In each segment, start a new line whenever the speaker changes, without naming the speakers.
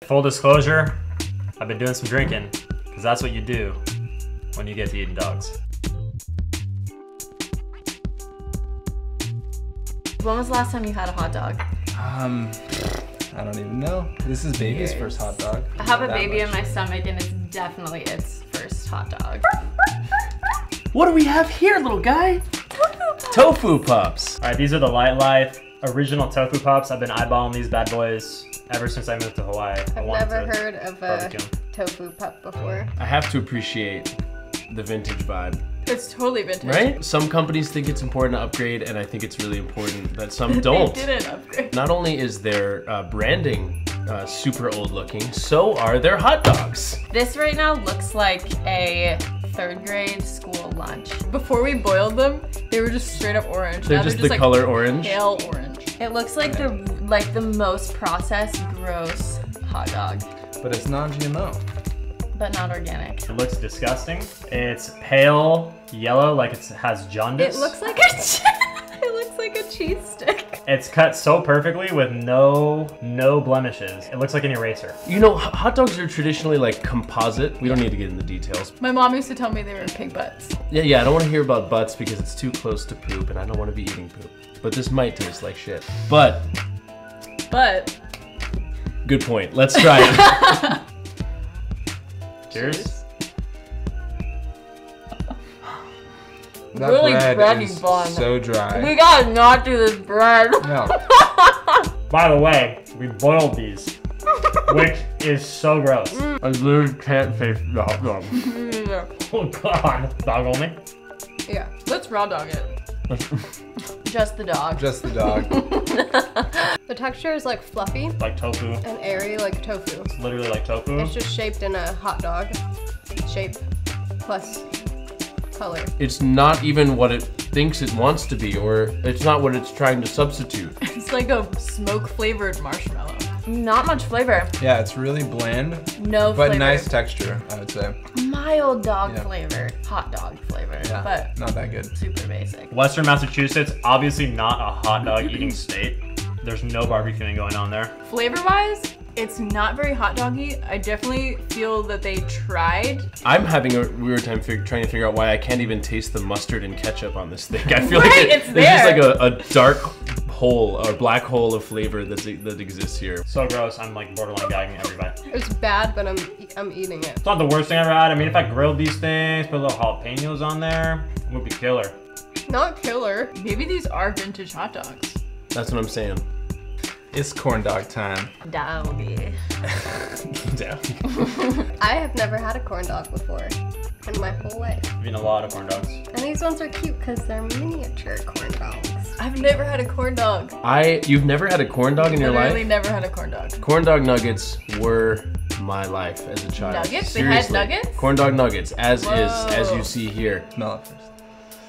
Full disclosure, I've been doing some drinking, because that's what you do when you get to eating dogs.
When was the last time you had a hot dog?
I don't even know. This is baby's first hot dog.
I have a baby in my stomach and it's definitely its first hot dog.
What do we have here, little guy? Tofu Pops.
All right, these are the Light Life original Tofu Pops. I've been eyeballing these bad boys ever since I moved to Hawaii.
I've never heard of a tofu pup before.
I have to appreciate the vintage vibe.
It's totally vintage.
Right? Some companies think it's important to upgrade, and I think it's really important that some don't.
They didn't upgrade.
Not only is their branding super old looking, so are their hot dogs.
This right now looks like a 3rd grade school lunch. Before we boiled them, they were just straight up orange.
They're
now
just
they're
the
like
color orange.
Pale orange. It looks like the most processed, gross hot dog.
But it's non-GMO.
But not organic.
It looks disgusting. It's pale yellow, like it has jaundice.
It looks like a cheese stick.
It's cut so perfectly with no blemishes. It looks like an eraser.
You know, hot dogs are traditionally like composite. We don't need to get into details.
My mom used to tell me they were pig butts.
Yeah, I don't want to hear about butts because it's too close to poop and I don't want to be eating poop. But this might taste like shit. But good point. Let's try it.
Cheers.
That
Really
bread
bready
is
bun.
so dry.
We gotta not do this bread.
No.
By the way, we boiled these, which is so gross.
I literally can't taste the hot dog.
Oh God, dog only.
Yeah, let's raw dog it. Just the dog.
Just the dog.
The texture is like fluffy
Like tofu.
and airy like tofu.
It's literally like tofu.
It's just shaped in a hot dog shape plus color.
It's not even what it thinks it wants to be, or it's not what it's trying to substitute.
It's like a smoke flavored marshmallow. Not much flavor.
Yeah, it's really bland,
No
but
flavor.
nice texture, I would say.
Mild dog
Yeah.
flavor. Hot dog flavor.
Yeah,
But
not that good.
super basic.
Western Massachusetts, obviously not a hot dog eating state. There's no barbecuing going on there.
Flavor wise, it's not very hot doggy. I definitely feel that they tried.
I'm having a weird time trying to figure out why I can't even taste the mustard and ketchup on this thing. I feel
Right,
like
it's
there's just
there.
like a dark hole, or black hole of flavor that exists here.
So gross, I'm like borderline gagging every bite.
It's bad, but I'm eating it.
It's not the worst thing I've ever had. I mean, if I grilled these things, put a little jalapenos on there, it would be killer.
Not killer.
Maybe these are vintage hot dogs.
That's what I'm saying.
It's corn dog time.
Doggy.
Damn.
I have never had a corn dog before in my whole life.
I've eaten a lot of corn dogs.
And these ones are cute because they're miniature corn dogs.
I've never had a corn dog.
You've never had a corn dog in your
Literally
life?
never had a corn dog.
Corn dog nuggets were my life as a child.
Nuggets? They had nuggets?
Corn dog nuggets, as
Whoa.
you see here.
Smell it first.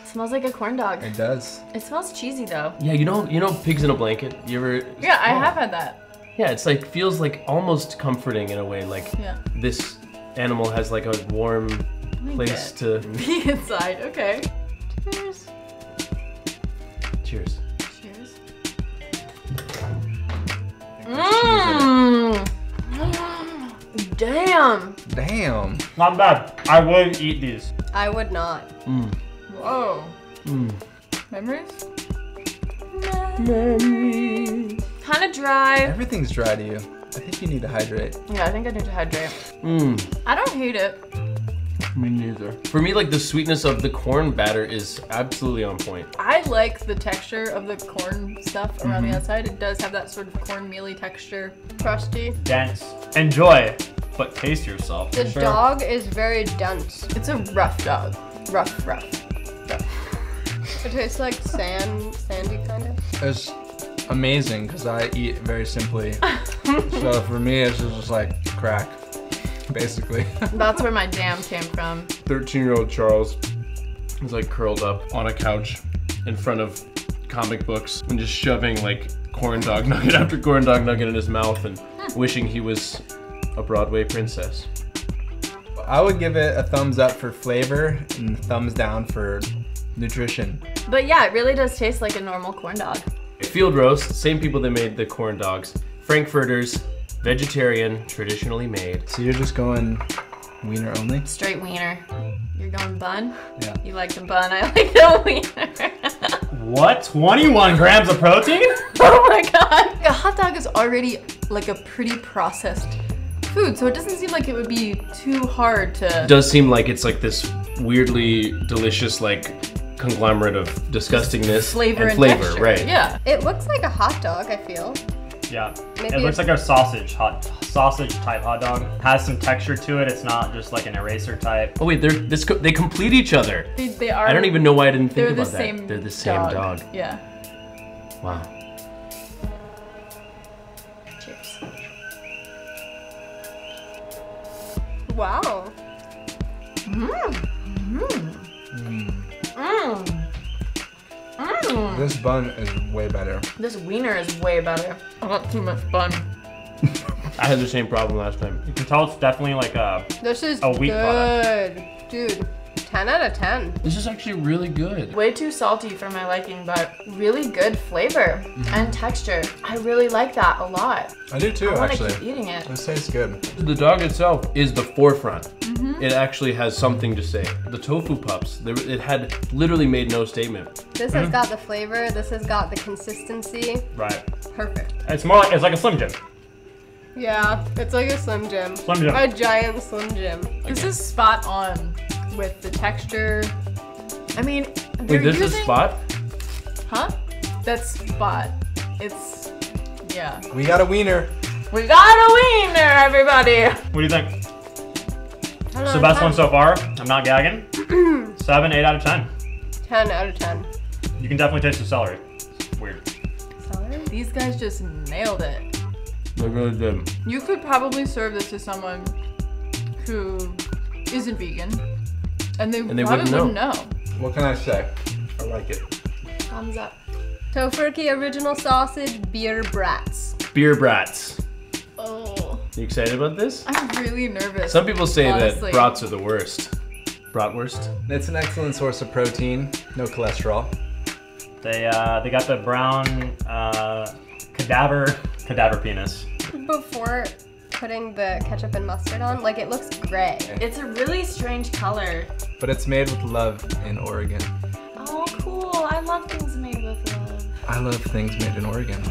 It smells like a corn dog.
It does.
It smells cheesy though.
Yeah, you know pigs in a blanket? You ever?
Yeah, I have had that.
Yeah, it's like, feels like almost comforting in a way, like
Yeah.
this animal has like a warm place to...
Be inside. Okay. Cheers.
Cheers.
Cheers.
Mmm.
Damn.
Damn.
Not bad. I would eat these.
I would not.
Mm.
Whoa.
Mm.
Memories?
Memories.
Kind of dry.
Everything's dry to you. I think you need to hydrate.
Yeah, I think I need to hydrate.
Mm.
I don't hate it.
Me neither. For me, like, the sweetness of the corn batter is absolutely on point.
I like the texture of the corn stuff around the outside. It does have that sort of corn mealy texture.
Crusty.
Dense. Enjoy, but taste yourself.
The
Sure.
dog is very dense.
It's a rough dog. Rough.
It tastes like sandy kind of.
It's amazing because I eat very simply. So for me, it's just like crack, basically.
That's where my damn came from.
13-year-old Charles was like curled up on a couch in front of comic books and just shoving like corn dog nugget after corn dog nugget in his mouth and wishing he was a Broadway princess.
I would give it a thumbs up for flavor and thumbs down for nutrition.
But yeah, it really does taste like a normal corn dog.
Field roast, same people that made the corn dogs. Frankfurters, Vegetarian, traditionally made.
So you're just going wiener only?
Straight wiener. You're going bun?
Yeah.
You like the bun, I like the wiener.
What? 21 grams of protein?
Oh my god. A hot dog is already like a pretty processed food, so it doesn't seem like it would be too hard to...
It does seem like it's like this weirdly delicious like conglomerate of disgustingness
Flavor and
flavor,
texture.
right?
Yeah.
It looks like a hot dog, I feel.
Yeah.
Maybe
It looks like a sausage type hot dog. Has some texture to it. It's not just like an eraser type.
Oh wait, they complete each other.
They are...
I don't even know why I didn't think
They're
about
the
that.
same
They're the same dog.
Yeah.
Wow.
Cheers.
Wow.
This bun is way better.
This wiener is way better. I got too much bun.
I had the same problem last time.
You can tell it's definitely like a...
This is
A wheat
good. Dude, 10 out of 10.
This is actually really good.
Way too salty for my liking, but really good flavor and texture. I really like that a lot.
I do too,
I want to
actually.
keep eating it.
This tastes good.
The dog itself is the forefront. It actually has something to say. The Tofu Pops, it had literally made no statement.
This has got the flavor. This has got the consistency.
Right.
Perfect.
It's more like, it's like a Slim Jim.
Yeah, it's like a Slim Jim.
Slim Jim.
A giant Slim Jim.
This is spot on with the texture. I mean, they're
Wait, this is
using...
spot?
Huh? That's spot. It's... yeah.
We got a wiener.
We got a wiener, everybody!
What do you think?
10
It's
out
the
of
best
10.
one so far. I'm not gagging. 7, 8 out of 10.
10 out of 10.
You can definitely taste the celery. It's weird.
Celery?
These guys just nailed it.
They really did.
You could probably serve this to someone who isn't vegan, and they
they
probably
wouldn't
wouldn't know.
What can I say? I like it.
Thumbs up.
Tofurkey original sausage, beer brats.
Beer brats.
Oh,
You excited about this?
I'm really nervous.
Some people say
honestly.
that brats are the worst. Bratwurst?
It's an excellent source of protein. No cholesterol.
They got the brown cadaver penis.
Before putting the ketchup and mustard on, like it looks gray.
It's a really strange color.
But it's made with love in Oregon.
Oh, cool. I love things made with love.
I love things made in Oregon.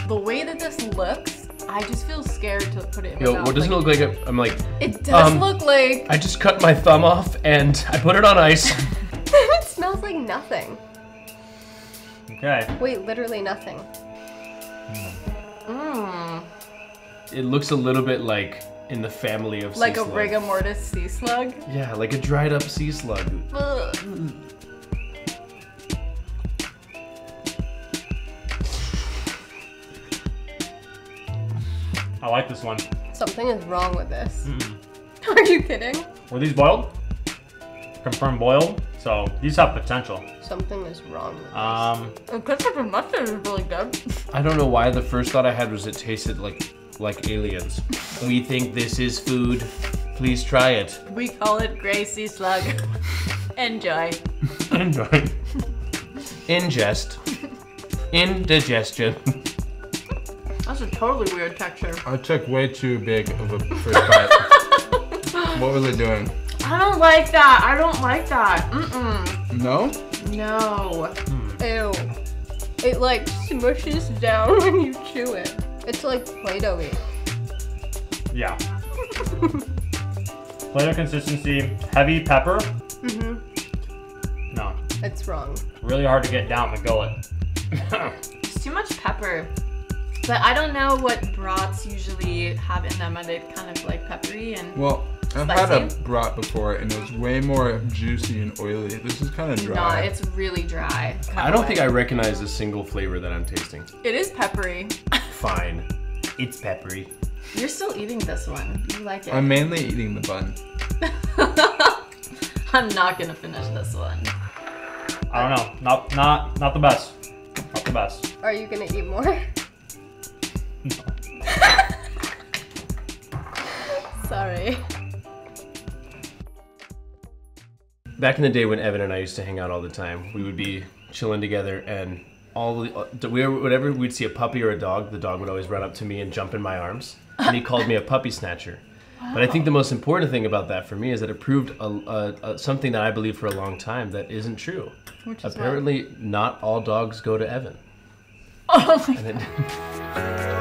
The way that this looks, I just feel scared to put it in my
Yo,
mouth.
what does it look like? I'm like,
It does look like...
I just cut my thumb off and I put it on ice.
It smells like nothing.
Okay.
Wait, literally nothing.
Mmm.
It looks a little bit like in the family of
Like
sea
a
slug.
rigor mortis sea slug.
Yeah, like a dried up sea slug.
Ugh.
I like this one.
Something is wrong with this. Are you kidding?
Were these boiled? Confirmed boiled. So these have potential.
Something is wrong with this.
The ketchup and mustard is really good.
I don't know why the first thought I had was it tasted like aliens. We think this is food. Please try it.
We call it gray sea slug. Enjoy.
Enjoy.
Ingest. Indigestion.
That's a totally weird texture.
I took way too big of a first bite. What was it doing?
I don't like that. I don't like that. Mm-mm.
No?
No.
Ew. It like smushes down when you chew it. It's like Play-Doh-y.
Yeah. Play-Doh consistency. Heavy pepper. No.
It's wrong.
Really hard to get down the gullet.
It's too much pepper. But I don't know what brats usually have in them. Are they kind of like peppery and...
Well, I've had a
Spicy?
brat before and it was way more juicy and oily. This is kind of
No,
dry.
it's really dry.
I don't think I recognize a single flavor that I'm tasting.
It is peppery.
Fine. It's peppery.
You're still eating this one. You like it.
I'm mainly eating the bun.
I'm not gonna finish this one.
I don't know. Not the best. Not the best.
Are you gonna eat more? Sorry.
Back in the day when Evan and I used to hang out all the time, we would be chilling together and whenever we'd see a puppy or a dog, the dog would always run up to me and jump in my arms. and he called me a puppy snatcher. But I think the most important thing about that for me is that it proved something that I believed for a long time that isn't true.
Which is
Apparently, not all dogs go to heaven.
what? Oh my
And it-